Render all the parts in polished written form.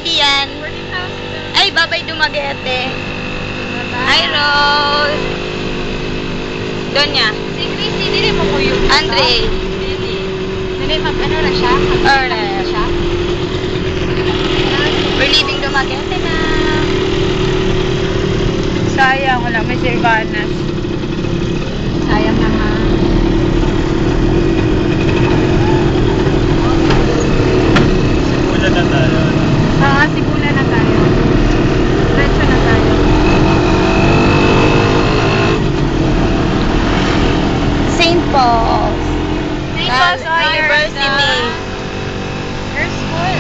Dian. 14,000. Ay, babay Dumaguete. Bye-bye. Hi, Rose. Donya. Si Chrissy, dili mo ko yung Andre. Dili, mag-ano na siya? Alright. Mag-ano na siya? We're leaving Dumaguete na. Sayang, wala may Silvanas. Sayang naman. Wala na tayo. Sigula na tayo. Diretso na tayo. St. Paul's. St. Paul's Paul's University. Your school.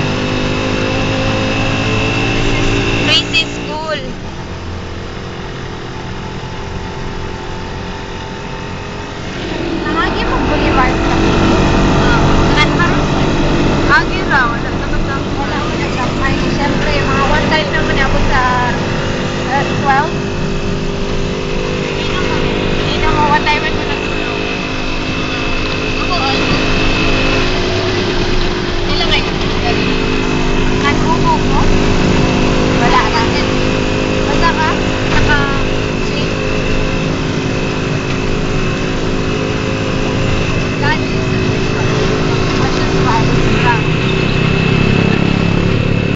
Chrissy's